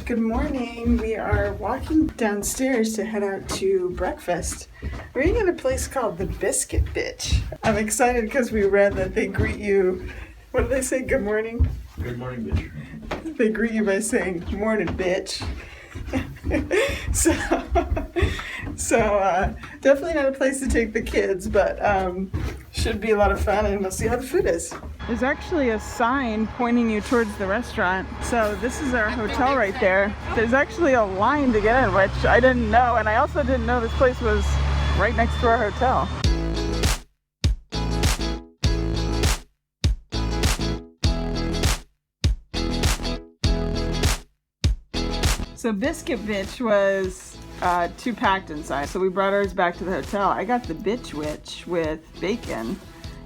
Good morning. We are walking downstairs to head out to breakfast. We're eating at a place called the Biscuit Bitch. I'm excited because we read that they greet you, what do they say, good morning? Good morning, bitch. They greet you by saying, morning, bitch. So definitely not a place to take the kids, but should be a lot of fun, and we'll see how the food is. There's actually a sign pointing you towards the restaurant. So this is our hotel right there. There's actually a line to get in, which I didn't know, and I also didn't know this place was right next to our hotel. So Biscuit Bitch was too packed inside, so we brought ours back to the hotel. I got the Bitchwich with bacon,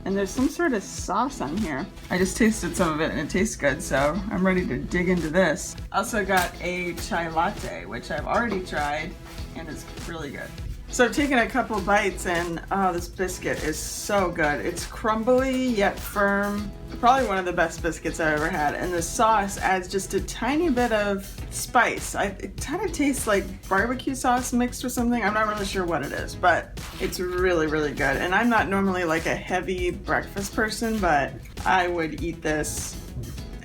and there's some sort of sauce on here. I just tasted some of it and it tastes good, so I'm ready to dig into this. Also got a chai latte, which I've already tried, and it's really good. So I've taken a couple bites, and oh, this biscuit is so good. It's crumbly yet firm. Probably one of the best biscuits I've ever had. And the sauce adds just a tiny bit of spice. It kind of tastes like barbecue sauce mixed with something. I'm not really sure what it is, but it's really, really good. And I'm not normally like a heavy breakfast person, but I would eat this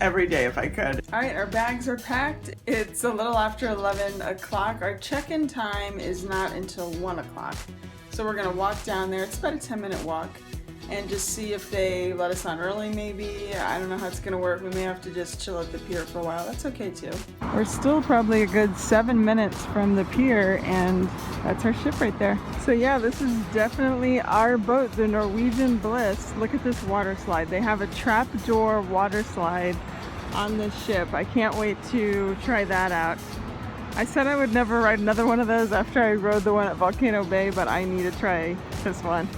every day if I could. All right, our bags are packed. It's a little after 11 o'clock. Our check-in time is not until 1 o'clock. So we're gonna walk down there. It's about a 10-minute walk and just see if they let us on early maybe. I don't know how it's gonna work. We may have to just chill at the pier for a while. That's okay too. We're still probably a good 7 minutes from the pier, and that's our ship right there. So yeah, this is definitely our boat, the Norwegian Bliss. Look at this water slide. They have a trapdoor water slide on this ship. I can't wait to try that out. I said I would never ride another one of those after I rode the one at Volcano Bay, but I need to try this one.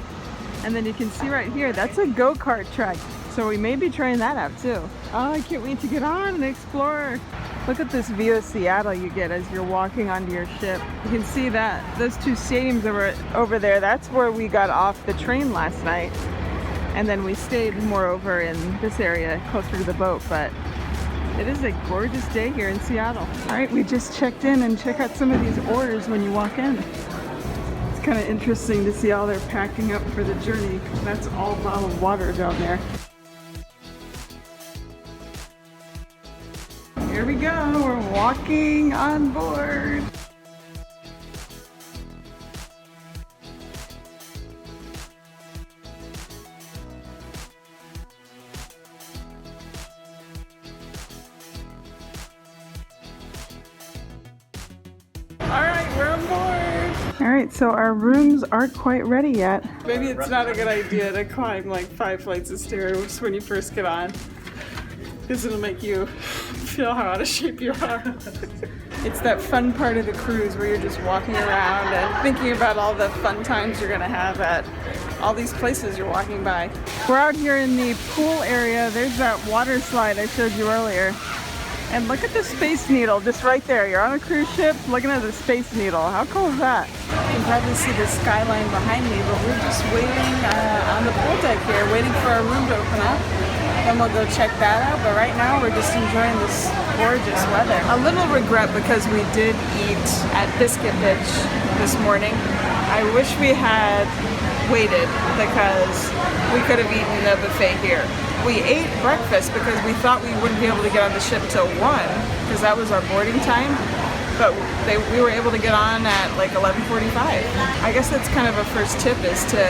And then you can see right here, that's a go-kart track. So we may be trying that out too. Oh, I can't wait to get on and explore. Look at this view of Seattle you get as you're walking onto your ship. You can see that those two stadiums over there, that's where we got off the train last night. And then we stayed more over in this area closer to the boat, but it is a gorgeous day here in Seattle. All right, we just checked in, and check out some of these orders when you walk in. It's kind of interesting to see all they're packing up for the journey. That's all bottled water down there. Here we go, we're walking on board. Alright, so our rooms aren't quite ready yet. Maybe it's not a good idea to climb like 5 flights of stairs when you first get on, because it'll make you feel how out of shape you are. It's that fun part of the cruise where you're just walking around and thinking about all the fun times you're gonna have at all these places you're walking by. We're out here in the pool area. There's that water slide I showed you earlier. And look at the Space Needle just right there. You're on a cruise ship looking at the Space Needle. How cool is that? You can probably see the skyline behind me, but we're just waiting on the pool deck here, waiting for our room to open up. Then we'll go check that out, but right now we're just enjoying this gorgeous weather. A little regret because we did eat at Biscuit Bitch this morning. I wish we had waited because we could have eaten the buffet here. We ate breakfast because we thought we wouldn't be able to get on the ship till 1 because that was our boarding time, but we were able to get on at like 11:45. I guess that's kind of a first tip, is to,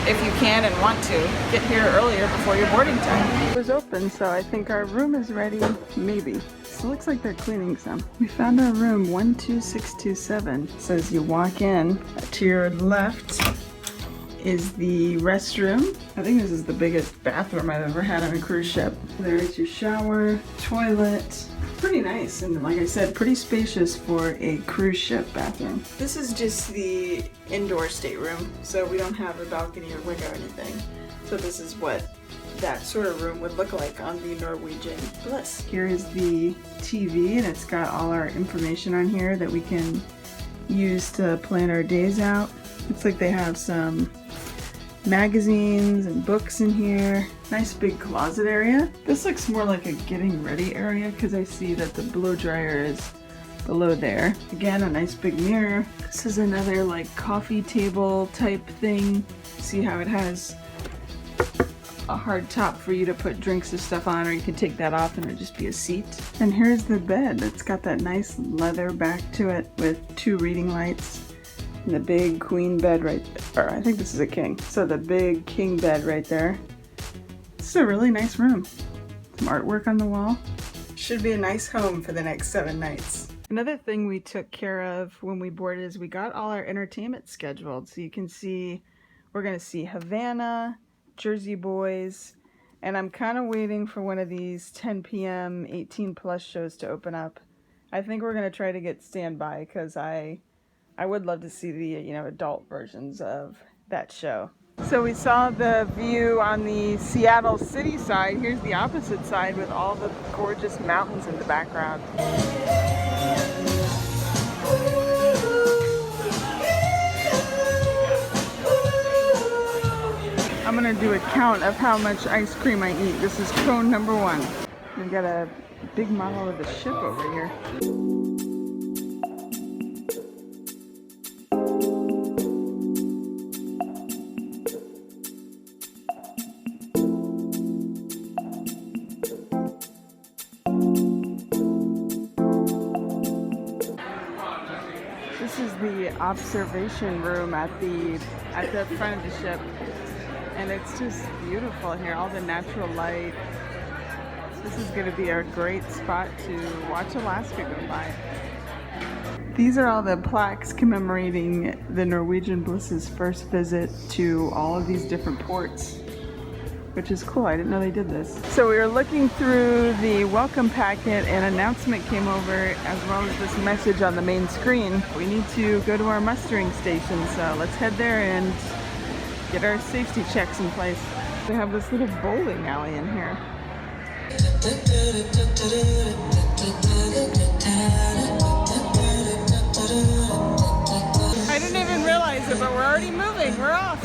if you can and want to, get here earlier before your boarding time. It was open, so I think our room is ready, maybe. So it looks like they're cleaning some. We found our room, 12627. It says you walk in, to your left is the restroom. I think this is the biggest bathroom I've ever had on a cruise ship. There's your shower, toilet. Pretty nice, and like I said, pretty spacious for a cruise ship bathroom. This is just the indoor stateroom, so we don't have a balcony or window or anything. So this is what that sort of room would look like on the Norwegian Bliss. Here is the TV, and it's got all our information on here that we can use to plan our days out. Looks like they have some magazines and books in here. Nice big closet area. This looks more like a getting ready area because I see that the blow dryer is below there. Again, a nice big mirror. This is another like coffee table type thing. See how it has a hard top for you to put drinks and stuff on, or you can take that off and it'll just be a seat. And here's the bed. It's got that nice leather back to it with 2 reading lights. And the big queen bed right there. Or I think this is a king. So the big king bed right there. This is a really nice room. Some artwork on the wall. Should be a nice home for the next 7 nights. Another thing we took care of when we boarded is we got all our entertainment scheduled. So you can see, we're gonna see Havana, Jersey Boys, and I'm kind of waiting for one of these 10 p.m. 18 plus shows to open up. I think we're gonna try to get Standby because I would love to see the adult versions of that show. So we saw the view on the Seattle city side. Here's the opposite side with all the gorgeous mountains in the background. I'm gonna do a count of how much ice cream I eat. This is cone number 1. We've got a big model of the ship over here. This is the observation room at the front of the ship. And it's just beautiful here, all the natural light. This is going to be a great spot to watch Alaska go by. These are all the plaques commemorating the Norwegian Bliss's first visit to all of these different ports, which is cool. I didn't know they did this. So we were looking through the welcome packet, and an announcement came over as well as this message on the main screen. We need to go to our mustering station, so let's head there and get our safety checks in place. They have this little bowling alley in here. I didn't even realize it, but we're already moving. We're off.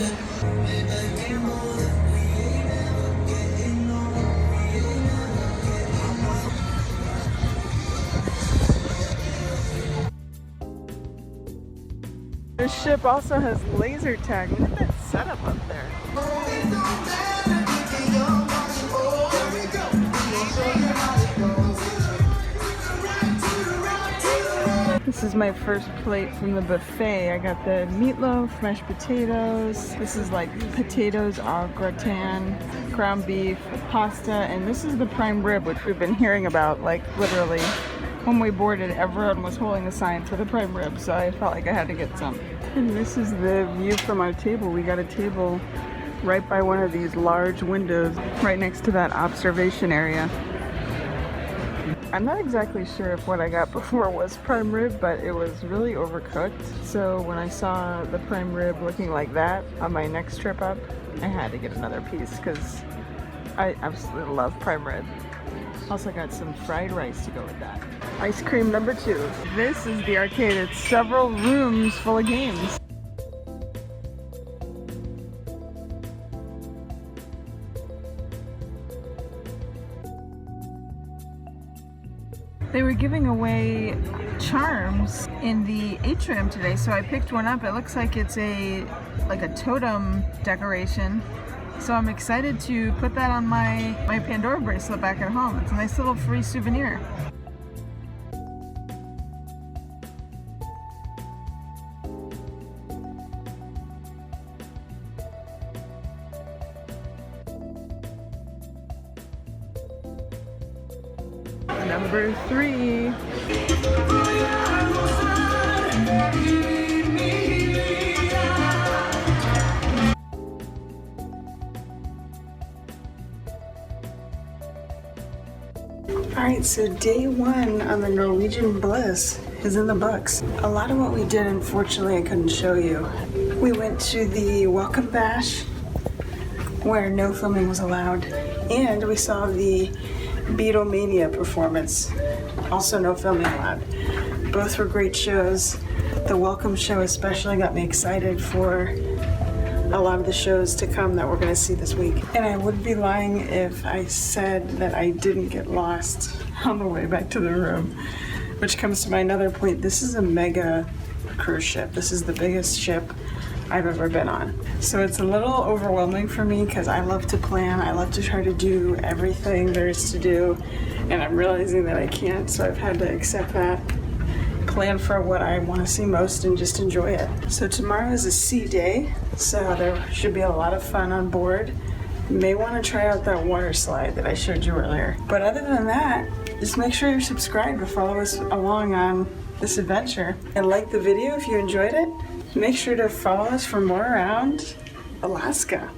This ship also has laser tag. Look at that setup up there. This is my first plate from the buffet. I got the meatloaf, mashed potatoes. This is like potatoes au gratin, ground beef, pasta, and this is the prime rib, which we've been hearing about, like literally. When we boarded, everyone was holding a sign for the prime rib, so I felt like I had to get some. And this is the view from our table. We got a table right by one of these large windows, right next to that observation area. I'm not exactly sure if what I got before was prime rib, but it was really overcooked. So when I saw the prime rib looking like that on my next trip up, I had to get another piece because I absolutely love prime rib. Also got some fried rice to go with that. Ice cream number 2. This is the arcade. It's several rooms full of games. They were giving away charms in the atrium today, so I picked one up. It looks like it's like a totem decoration. So I'm excited to put that on my Pandora bracelet back at home. It's a nice little free souvenir. Number 3. Alright, so day 1 on the Norwegian Bliss is in the books. A lot of what we did, unfortunately, I couldn't show you. We went to the welcome bash, where no filming was allowed, and we saw the Beatlemania performance, also no filming allowed. Both were great shows. The welcome show especially got me excited for a lot of the shows to come that we're going to see this week. And I would be lying if I said that I didn't get lost on the way back to the room. Which comes to my another point. This is a mega cruise ship. This is the biggest ship I've ever been on. So it's a little overwhelming for me because I love to plan. I love to try to do everything there is to do. And I'm realizing that I can't, so I've had to accept that. Plan for what I want to see most and just enjoy it. So tomorrow is a sea day, so there should be a lot of fun on board. You may want to try out that water slide that I showed you earlier. But other than that, just make sure you're subscribed to follow us along on this adventure. And like the video if you enjoyed it. Make sure to follow us for more around Alaska.